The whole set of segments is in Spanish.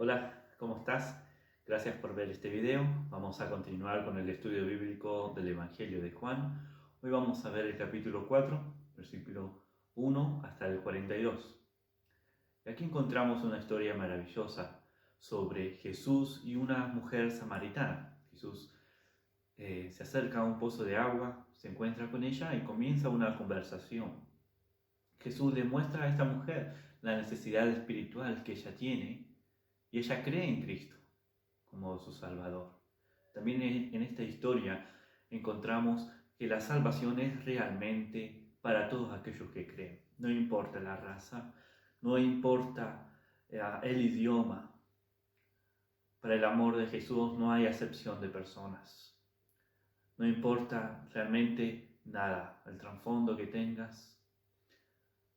Hola, ¿cómo estás? Gracias por ver este video. Vamos a continuar con el estudio bíblico del Evangelio de Juan. Hoy vamos a ver el capítulo 4, versículo 1 hasta el 42. Y aquí encontramos una historia maravillosa sobre Jesús y una mujer samaritana. Jesús se acerca a un pozo de agua, se encuentra con ella y comienza una conversación. Jesús le muestra a esta mujer la necesidad espiritual que ella tiene y ella cree en Cristo como su Salvador. También en esta historia encontramos que la salvación es realmente para todos aquellos que creen. No importa la raza, no importa el idioma. Para el amor de Jesús no hay acepción de personas. No importa realmente nada, el trasfondo que tengas.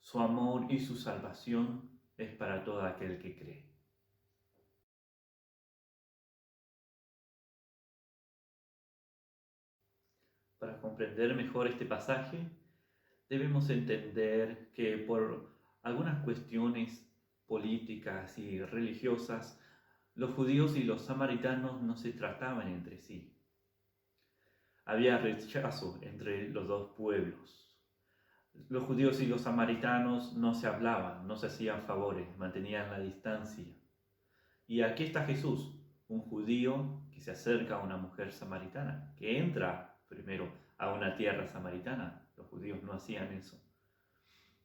Su amor y su salvación es para todo aquel que cree. Para comprender mejor este pasaje, debemos entender que por algunas cuestiones políticas y religiosas, los judíos y los samaritanos no se trataban entre sí. Había rechazo entre los dos pueblos. Los judíos y los samaritanos no se hablaban, no se hacían favores, mantenían la distancia. Y aquí está Jesús, un judío que se acerca a una mujer samaritana, que entra primero a una tierra samaritana. Los judíos no hacían eso.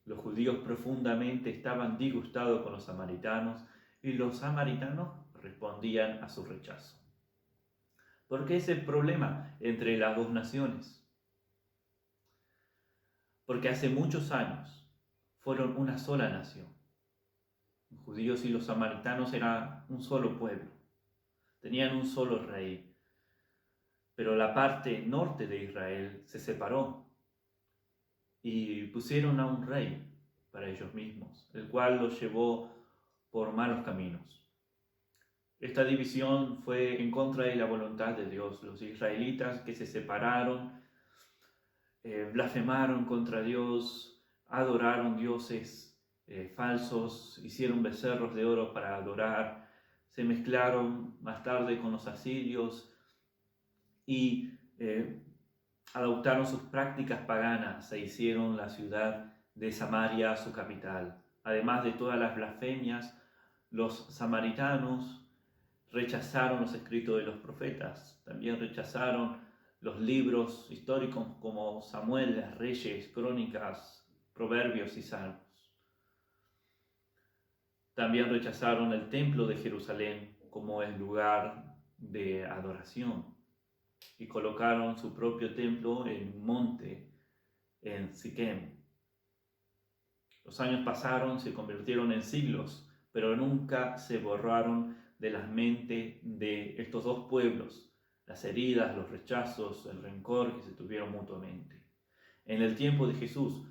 Los judíos profundamente estaban disgustados con los samaritanos y los samaritanos respondían a su rechazo. ¿Por qué ese problema entre las dos naciones? Porque hace muchos años fueron una sola nación. Los judíos y los samaritanos eran un solo pueblo. Tenían un solo rey. Pero la parte norte de Israel se separó y pusieron a un rey para ellos mismos, el cual los llevó por malos caminos. Esta división fue en contra de la voluntad de Dios. Los israelitas que se separaron, blasfemaron contra Dios, adoraron dioses falsos, hicieron becerros de oro para adorar, se mezclaron más tarde con los asirios y adoptaron sus prácticas paganas e hicieron la ciudad de Samaria su capital. Además de todas las blasfemias, los samaritanos rechazaron los escritos de los profetas, también rechazaron los libros históricos como Samuel, las Reyes, Crónicas, Proverbios y Salmos. También rechazaron el templo de Jerusalén como el lugar de adoración y colocaron su propio templo en un monte, en Siquem. Los años pasaron, se convirtieron en siglos, pero nunca se borraron de la mente de estos dos pueblos las heridas, los rechazos, el rencor que se tuvieron mutuamente. En el tiempo de Jesús,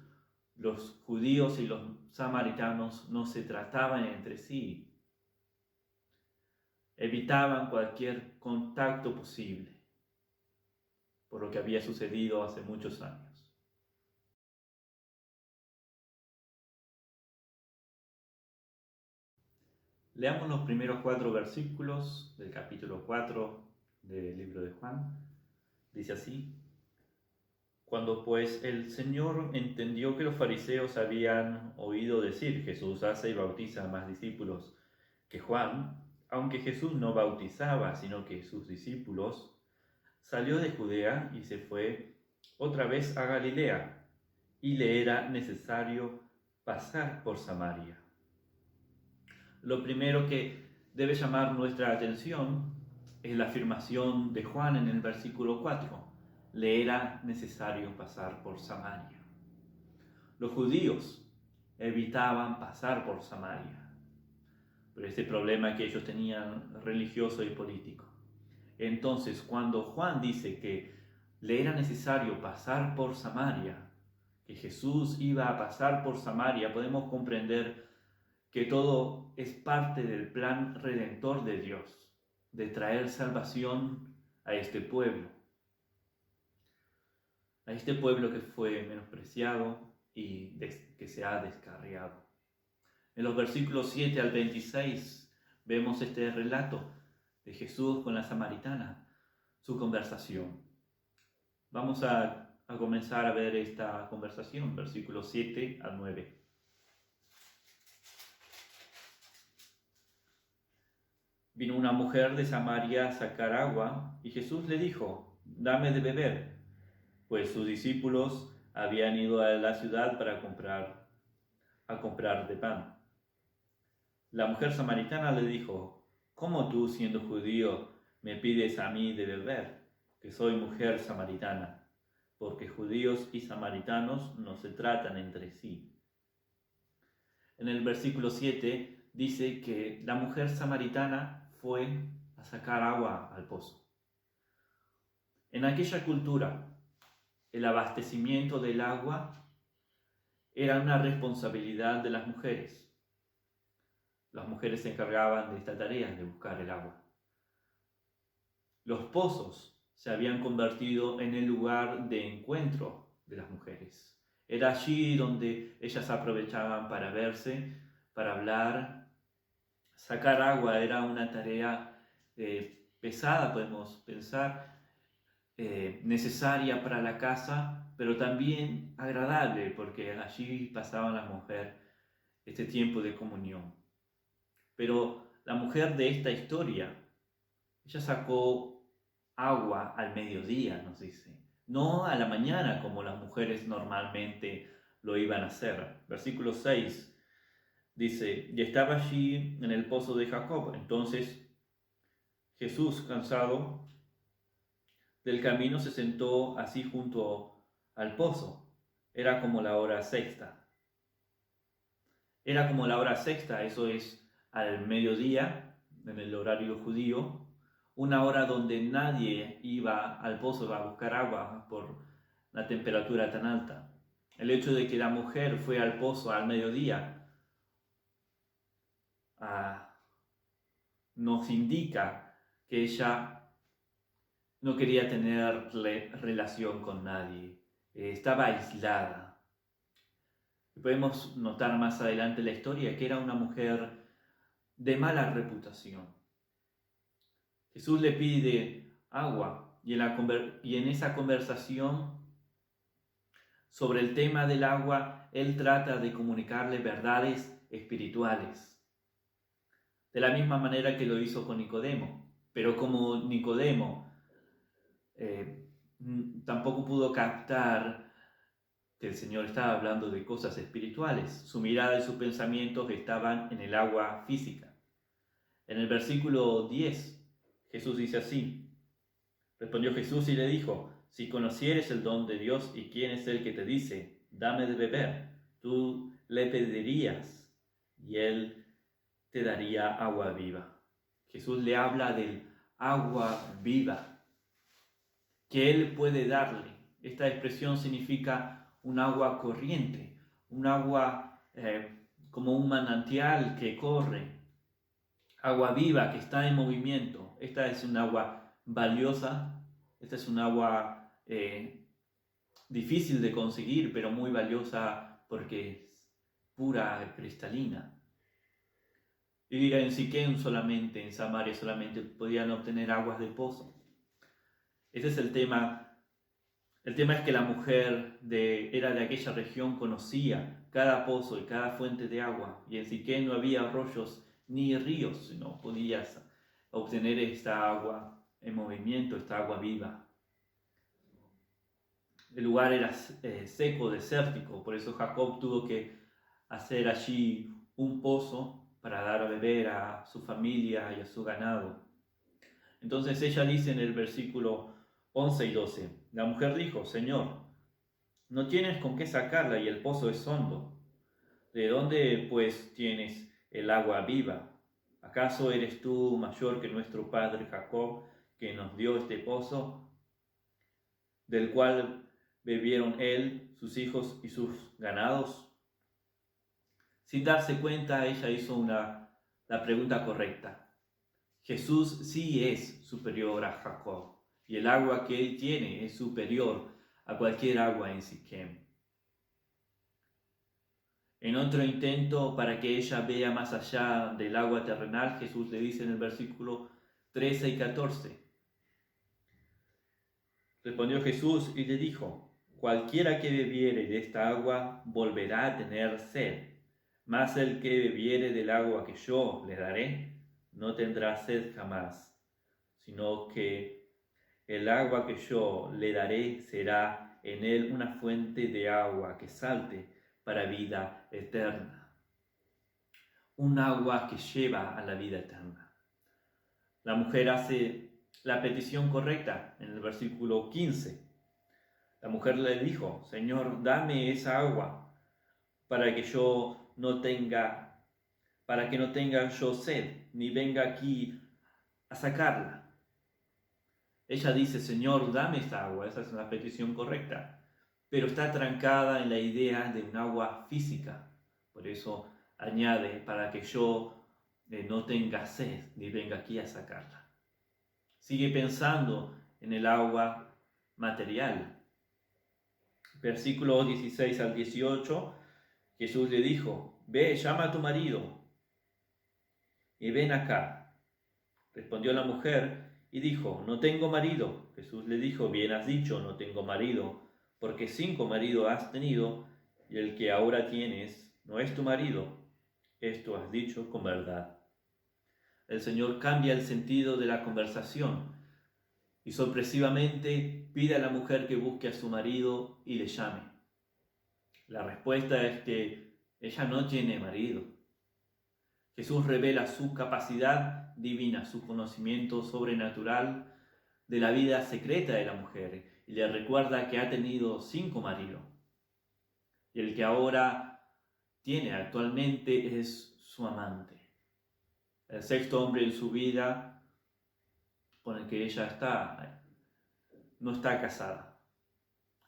los judíos y los samaritanos no se trataban entre sí, evitaban cualquier contacto posible, por lo que había sucedido hace muchos años. Leamos los primeros 4 versículos del capítulo 4 del libro de Juan. Dice así: Cuando pues el Señor entendió que los fariseos habían oído decir, Jesús hace y bautiza a más discípulos que Juan, aunque Jesús no bautizaba, sino que sus discípulos, salió de Judea y se fue otra vez a Galilea, y le era necesario pasar por Samaria. Lo primero que debe llamar nuestra atención es la afirmación de Juan en el versículo 4. Le era necesario pasar por Samaria. Los judíos evitaban pasar por Samaria por este problema que ellos tenían religioso y político. Entonces, cuando Juan dice que le era necesario pasar por Samaria, que Jesús iba a pasar por Samaria, podemos comprender que todo es parte del plan redentor de Dios, de traer salvación a este pueblo que fue menospreciado y que se ha descarriado. En los versículos 7 al 26 vemos este relato de Jesús con la samaritana, su conversación. Vamos a comenzar a ver esta conversación, versículos 7 al 9. Vino una mujer de Samaria a sacar agua y Jesús le dijo, dame de beber, pues sus discípulos habían ido a la ciudad para comprar de pan. La mujer samaritana le dijo, ¿cómo tú, siendo judío, me pides a mí de beber, que soy mujer samaritana? Porque judíos y samaritanos no se tratan entre sí. En el versículo 7 dice que la mujer samaritana fue a sacar agua al pozo. En aquella cultura, el abastecimiento del agua era una responsabilidad de las mujeres. Las mujeres se encargaban de esta tarea, de buscar el agua. Los pozos se habían convertido en el lugar de encuentro de las mujeres. Era allí donde ellas aprovechaban para verse, para hablar. Sacar agua era una tarea pesada, podemos pensar, necesaria para la casa, pero también agradable, porque allí pasaban las mujeres este tiempo de comunión. Pero la mujer de esta historia, ella sacó agua al mediodía, nos dice, no a la mañana como las mujeres normalmente lo iban a hacer. Versículo 6 dice, y estaba allí en el pozo de Jacob. Entonces Jesús, cansado del camino, se sentó así junto al pozo. Era como la hora sexta. Era como la hora sexta, eso es al mediodía, en el horario judío, una hora donde nadie iba al pozo a buscar agua por la temperatura tan alta. El hecho de que la mujer fue al pozo al mediodía nos indica que ella no quería tener relación con nadie, estaba aislada. Y podemos notar más adelante en la historia que era una mujer de mala reputación. Jesús le pide agua y en esa conversación sobre el tema del agua, él trata de comunicarle verdades espirituales. De la misma manera que lo hizo con Nicodemo. Pero como Nicodemo tampoco pudo captar que el Señor estaba hablando de cosas espirituales, su mirada y sus pensamientos estaban en el agua física. En el versículo 10, Jesús dice así, respondió Jesús y le dijo, si conocieres el don de Dios y quién es el que te dice, dame de beber, tú le pedirías y él te daría agua viva. Jesús le habla del agua viva que Él puede darle. Esta expresión significa un agua corriente, un agua como un manantial que corre, agua viva que está en movimiento. Esta es un agua valiosa, esta es un agua difícil de conseguir, pero muy valiosa porque es pura, cristalina. Y en Siquem solamente, en Samaria solamente podían obtener aguas de pozo. Ese es el tema. El tema es que la mujer era de aquella región, conocía cada pozo y cada fuente de agua. Y en Siquem no había arroyos ni ríos, sino podías obtener esta agua en movimiento, esta agua viva. El lugar era seco, desértico, por eso Jacob tuvo que hacer allí un pozo para dar a beber a su familia y a su ganado. Entonces ella dice en el versículo 11 y 12, la mujer dijo, Señor, no tienes con qué sacarla y el pozo es hondo. ¿De dónde pues tienes el agua viva? ¿Acaso eres tú mayor que nuestro padre Jacob, que nos dio este pozo, del cual bebieron él, sus hijos y sus ganados? Sin darse cuenta, ella hizo la pregunta correcta. Jesús sí es superior a Jacob, y el agua que él tiene es superior a cualquier agua en Siquem. En otro intento para que ella vea más allá del agua terrenal, Jesús le dice en el versículo 13 y 14. Respondió Jesús y le dijo: cualquiera que bebiere de esta agua volverá a tener sed, mas el que bebiere del agua que yo le daré no tendrá sed jamás, sino que el agua que yo le daré será en él una fuente de agua que salte para vida eterna. Un agua que lleva a la vida eterna. La mujer hace la petición correcta en el versículo 15. La mujer le dijo: Señor, dame esa agua para que no tenga yo sed, ni venga aquí a sacarla. Ella dice: Señor, dame esa agua. Esa es la petición correcta, pero está trancada en la idea de un agua física. Por eso añade: para que yo no tenga sed, ni venga aquí a sacarla. Sigue pensando en el agua material. Versículos 16 al 18, Jesús le dijo: ve, llama a tu marido y ven acá. Respondió la mujer y dijo: no tengo marido. Jesús le dijo: bien has dicho, no tengo marido, porque 5 maridos has tenido, y el que ahora tienes no es tu marido. Esto has dicho con verdad. El Señor cambia el sentido de la conversación y sorpresivamente pide a la mujer que busque a su marido y le llame. La respuesta es que ella no tiene marido. Jesús revela su capacidad divina, su conocimiento sobrenatural de la vida secreta de la mujer, y le recuerda que ha tenido 5 maridos. Y el que ahora tiene actualmente es su amante. El 6.º hombre en su vida con el que ella no está casada.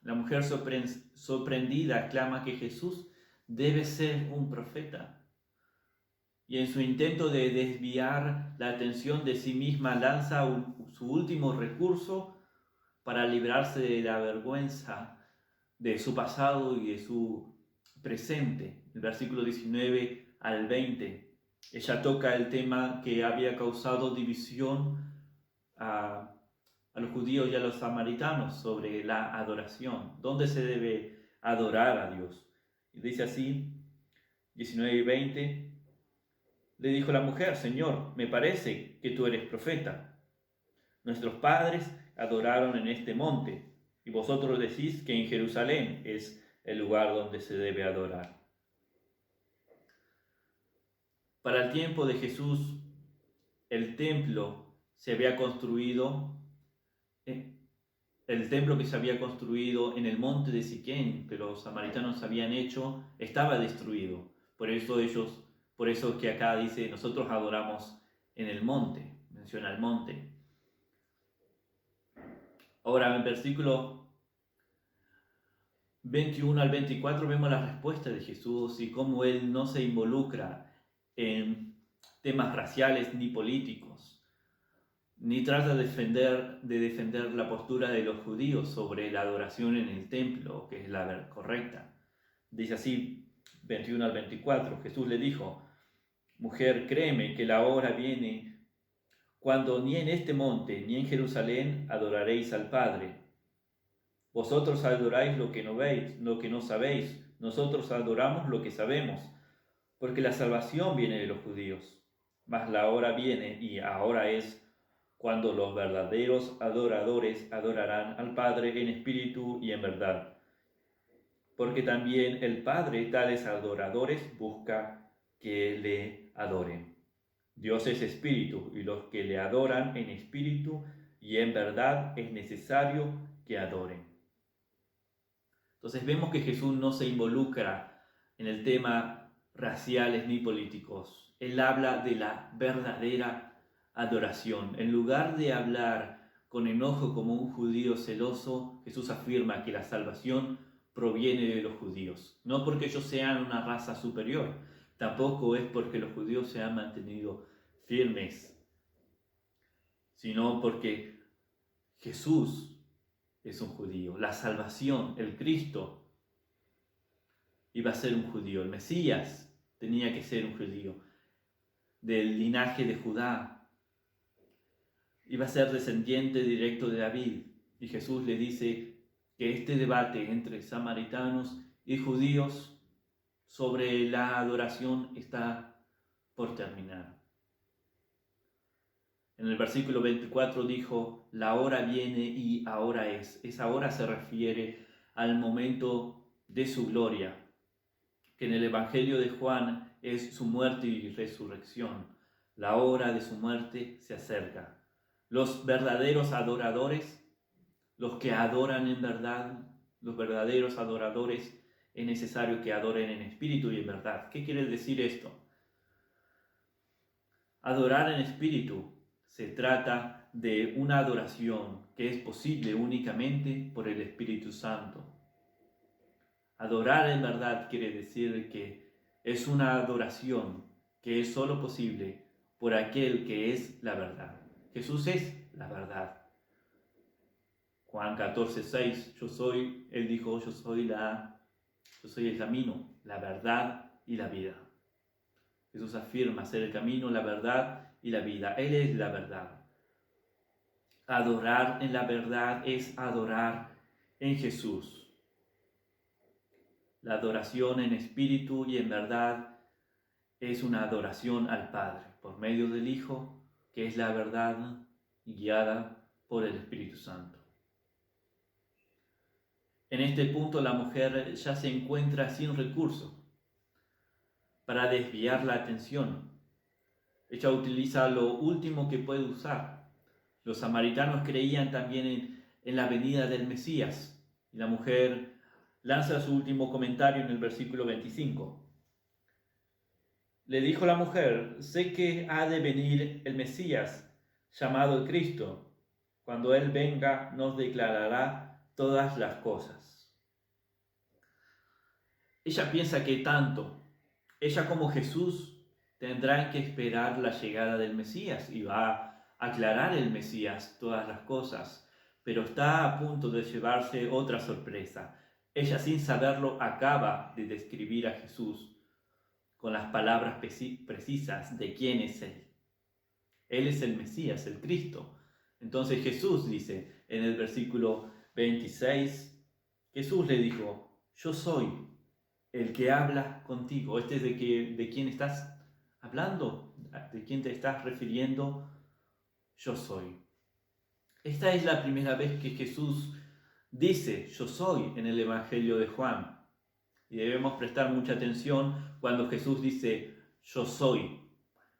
La mujer sorprendida clama que Jesús debe ser un profeta. Y en su intento de desviar la atención de sí misma, lanza su último recurso para librarse de la vergüenza de su pasado y de su presente. El versículo 19 al 20. Ella toca el tema que había causado división a los judíos y a los samaritanos sobre la adoración. ¿Dónde se debe adorar a Dios? Y dice así, 19 y 20. Le dijo la mujer: Señor, me parece que tú eres profeta. Nuestros padres adoraron en este monte, y vosotros decís que en Jerusalén es el lugar donde se debe adorar. Para el tiempo de Jesús, el templo que se había construido en el monte de Siquén, que los samaritanos habían hecho, estaba destruido. Por eso que acá dice: nosotros adoramos en el monte, menciona el monte. Ahora en el versículo 21 al 24 vemos la respuesta de Jesús y cómo Él no se involucra en temas raciales ni políticos, ni trata de defender la postura de los judíos sobre la adoración en el templo, que es la correcta. Dice así, 21 al 24, Jesús le dijo: mujer, créeme que la hora viene cuando ni en este monte ni en Jerusalén adoraréis al Padre. Vosotros adoráis lo que no veis, lo que no sabéis. Nosotros adoramos lo que sabemos, porque la salvación viene de los judíos. Mas la hora viene, y ahora es, cuando los verdaderos adoradores adorarán al Padre en espíritu y en verdad. Porque también el Padre tales adoradores busca que le adoren. Dios es espíritu, y los que le adoran en espíritu y en verdad es necesario que adoren. Entonces vemos que Jesús no se involucra en el tema raciales ni políticos. Él habla de la verdadera adoración. En lugar de hablar con enojo como un judío celoso, Jesús afirma que la salvación proviene de los judíos. No porque ellos sean una raza superior, tampoco es porque los judíos se han mantenido firmes, sino porque Jesús es un judío. La salvación, el Cristo, iba a ser un judío. El Mesías tenía que ser un judío del linaje de Judá. Iba a ser descendiente directo de David. Y Jesús le dice que este debate entre samaritanos y judíos sobre la adoración está por terminar. En el versículo 24 dijo, la hora viene y ahora es. Esa hora se refiere al momento de su gloria, que en el Evangelio de Juan es su muerte y resurrección. La hora de su muerte se acerca. Los verdaderos adoradores, los que adoran en verdad, los verdaderos adoradores, es necesario que adoren en espíritu y en verdad. ¿Qué quiere decir esto? Adorar en espíritu se trata de una adoración que es posible únicamente por el Espíritu Santo. Adorar en verdad quiere decir que es una adoración que es solo posible por aquel que es la verdad. Jesús es la verdad. Juan 14:6, Él dijo, yo soy el camino, la verdad y la vida. Jesús afirma ser el camino, la verdad y la vida. Él es la verdad. Adorar en la verdad es adorar en Jesús. La adoración en espíritu y en verdad es una adoración al Padre por medio del Hijo, que es la verdad y guiada por el Espíritu Santo. En este punto la mujer ya se encuentra sin recurso para desviar la atención. Ella utiliza lo último que puede usar. Los samaritanos creían también en la venida del Mesías. Y la mujer lanza su último comentario en el versículo 25. Le dijo la mujer, sé que ha de venir el Mesías, llamado el Cristo. Cuando Él venga, nos declarará todas las cosas. Ella piensa que tanto ella como Jesús tendrán que esperar la llegada del Mesías y va a aclarar el Mesías todas las cosas, pero está a punto de llevarse otra sorpresa. Ella, sin saberlo, acaba de describir a Jesús con las palabras precisas de quién es Él. Él es el Mesías, el Cristo. Entonces Jesús dice en el versículo 26, Jesús le dijo, yo soy el que habla contigo. Este es de quién estás hablando, de quién te estás refiriendo. Yo soy. Esta es la primera vez que Jesús dice yo soy en el Evangelio de Juan. Y debemos prestar mucha atención cuando Jesús dice yo soy.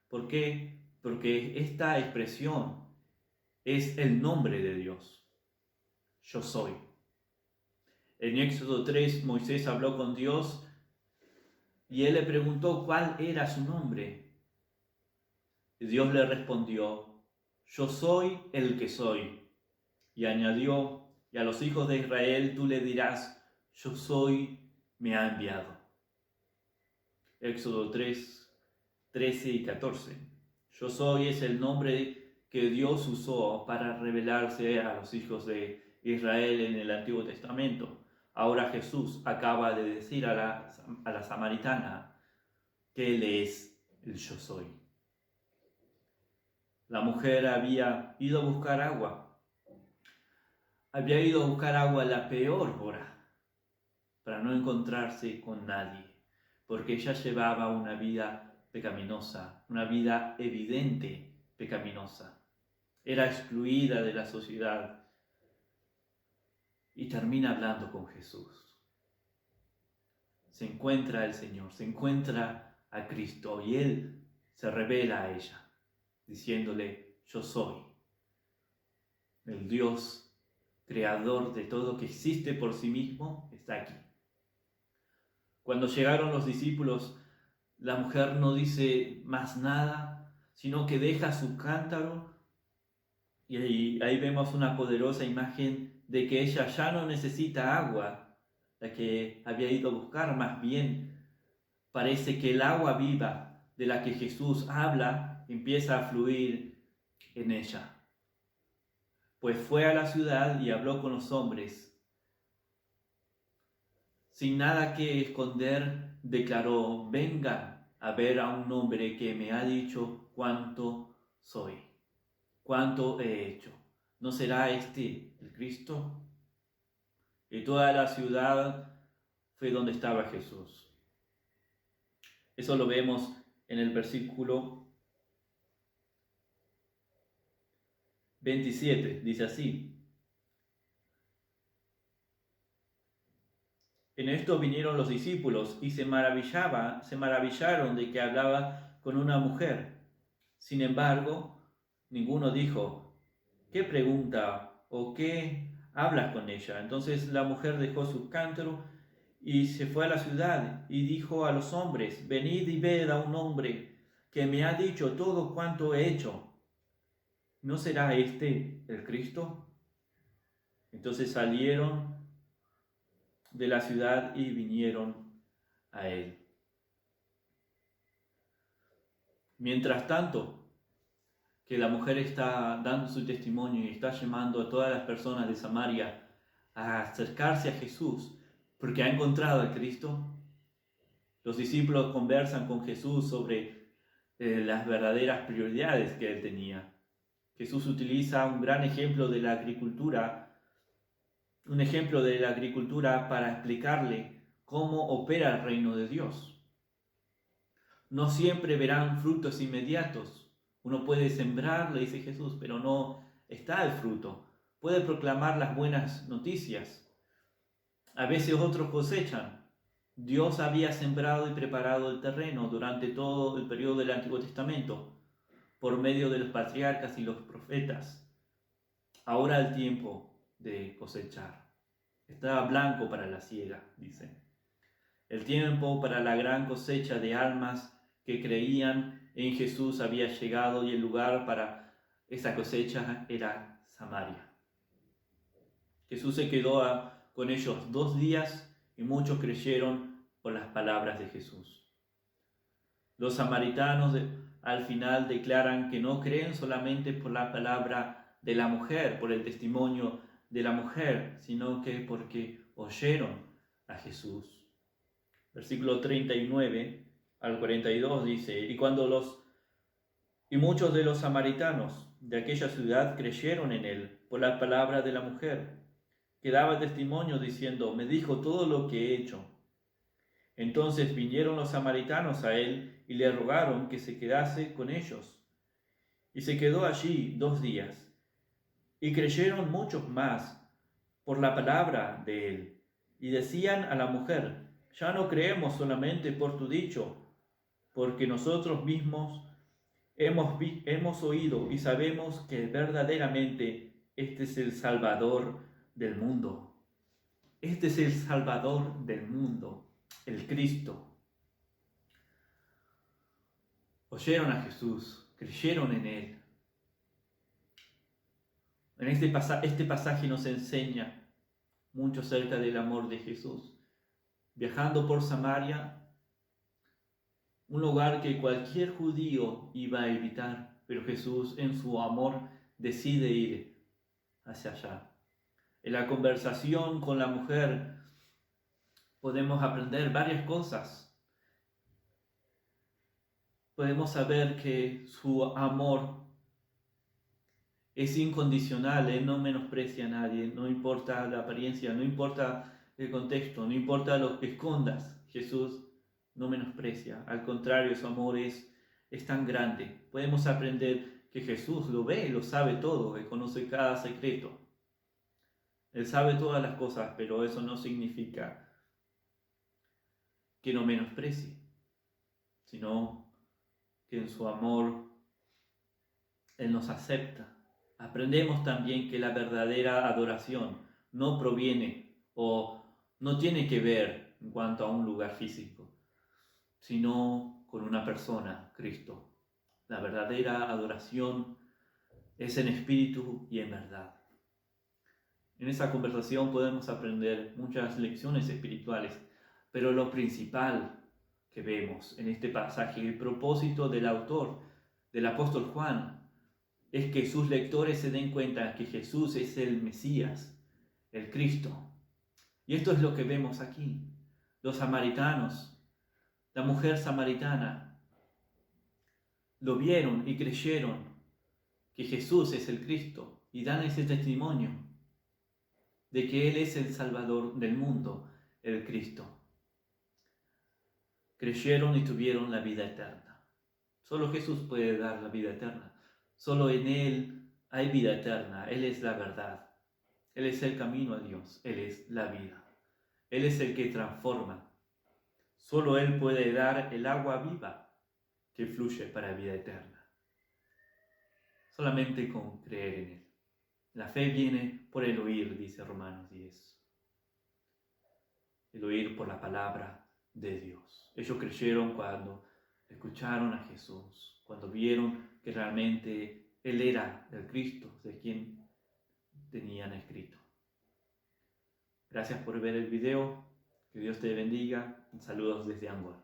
¿Por qué? Porque esta expresión es el nombre de Dios. Yo soy. En Éxodo 3, Moisés habló con Dios y él le preguntó cuál era su nombre. Y Dios le respondió, yo soy el que soy. Y añadió, y a los hijos de Israel tú le dirás, yo soy, me ha enviado. Éxodo 3, 13 y 14. Yo soy es el nombre que Dios usó para revelarse a los hijos de Israel en el Antiguo Testamento. Ahora Jesús acaba de decir a la samaritana que Él es el yo soy. La mujer había ido a buscar agua. Había ido a buscar agua a la peor hora para no encontrarse con nadie, porque ella llevaba una vida pecaminosa, una vida evidente pecaminosa. Era excluida de la sociedad y termina hablando con Jesús. Se encuentra el Señor, se encuentra a Cristo y Él se revela a ella, diciéndole, yo soy el Dios creador de todo que existe por sí mismo, está aquí. Cuando llegaron los discípulos, la mujer no dice más nada, sino que deja su cántaro y ahí vemos una poderosa imagen de que ella ya no necesita agua, la que había ido a buscar, más bien parece que el agua viva de la que Jesús habla empieza a fluir en ella. Pues fue a la ciudad y habló con los hombres. sin nada que esconder, declaró: vengan a ver a un hombre que me ha dicho cuánto soy, cuánto he hecho. ¿No será este el Cristo? Y toda la ciudad fue donde estaba Jesús. Eso lo vemos en el versículo 27, dice así: en esto vinieron los discípulos y se maravillaron de que hablaba con una mujer. Sin embargo, ninguno dijo: ¿qué pregunta o qué hablas con ella? Entonces la mujer dejó su cántaro y se fue a la ciudad y dijo a los hombres: venid y ved a un hombre que me ha dicho todo cuanto he hecho. ¿No será este el Cristo? Entonces salieron de la ciudad y vinieron a él. Mientras tanto, que la mujer está dando su testimonio y está llamando a todas las personas de Samaria a acercarse a Jesús porque ha encontrado a Cristo, los discípulos conversan con Jesús sobre las verdaderas prioridades que él tenía. Jesús utiliza un gran ejemplo de la agricultura, para explicarle cómo opera el reino de Dios. No siempre verán frutos inmediatos. Uno puede sembrar, le dice Jesús, pero no está el fruto. Puede proclamar las buenas noticias. A veces otros cosechan. Dios había sembrado y preparado el terreno durante todo el periodo del Antiguo Testamento, por medio de los patriarcas y los profetas. Ahora el tiempo de cosechar. Estaba blanco para la siega, dice. El tiempo para la gran cosecha de almas que creían en Jesús había llegado y el lugar para esa cosecha era Samaria. Jesús se quedó con ellos 2 días y muchos creyeron por las palabras de Jesús. Los samaritanos al final declaran que no creen solamente por la palabra de la mujer, por el testimonio de la mujer, sino que porque oyeron a Jesús. Versículo 39 al 42 dice: y muchos de los samaritanos de aquella ciudad creyeron en él por la palabra de la mujer, que daba testimonio diciendo: me dijo todo lo que he hecho. Entonces vinieron los samaritanos a él y le rogaron que se quedase con ellos. Y se quedó allí 2 días. Y creyeron muchos más por la palabra de él. Y decían a la mujer: ya no creemos solamente por tu dicho, porque nosotros mismos hemos oído y sabemos que verdaderamente este es el Salvador del mundo. Este es el Salvador del mundo, el Cristo. Oyeron a Jesús, creyeron en él. En este pasaje nos enseña mucho acerca del amor de Jesús. Viajando por Samaria, un lugar que cualquier judío iba a evitar, pero Jesús en su amor decide ir hacia allá. En la conversación con la mujer podemos aprender varias cosas. Podemos saber que su amor es incondicional, Él no menosprecia a nadie, no importa la apariencia, no importa el contexto, no importa lo que escondas, Jesús no menosprecia. Al contrario, su amor es tan grande. Podemos aprender que Jesús lo ve, lo sabe todo, Él conoce cada secreto. Él sabe todas las cosas, pero eso no significa que no menosprecie, sino que en su amor Él nos acepta. Aprendemos también que la verdadera adoración no proviene o no tiene que ver en cuanto a un lugar físico, sino con una persona, Cristo. La verdadera adoración es en espíritu y en verdad. En esa conversación podemos aprender muchas lecciones espirituales, pero lo principal que vemos en este pasaje, el propósito del autor, del apóstol Juan, es que sus lectores se den cuenta que Jesús es el Mesías, el Cristo. Y esto es lo que vemos aquí. los samaritanos, la mujer samaritana, lo vieron y creyeron que Jesús es el Cristo y dan ese testimonio de que Él es el Salvador del mundo, el Cristo. Creyeron y tuvieron la vida eterna. Solo Jesús puede dar la vida eterna. Solo en Él hay vida eterna. Él es la verdad. Él es el camino a Dios. Él es la vida. Él es el que transforma. Solo Él puede dar el agua viva que fluye para vida eterna. Solamente con creer en Él. La fe viene por el oír, dice Romanos 10. El oír por la palabra de Dios. Ellos creyeron cuando escucharon a Jesús, cuando vieron que realmente Él era el Cristo, de quien tenían escrito. Gracias por ver el video. Que Dios te bendiga. Saludos desde Angol.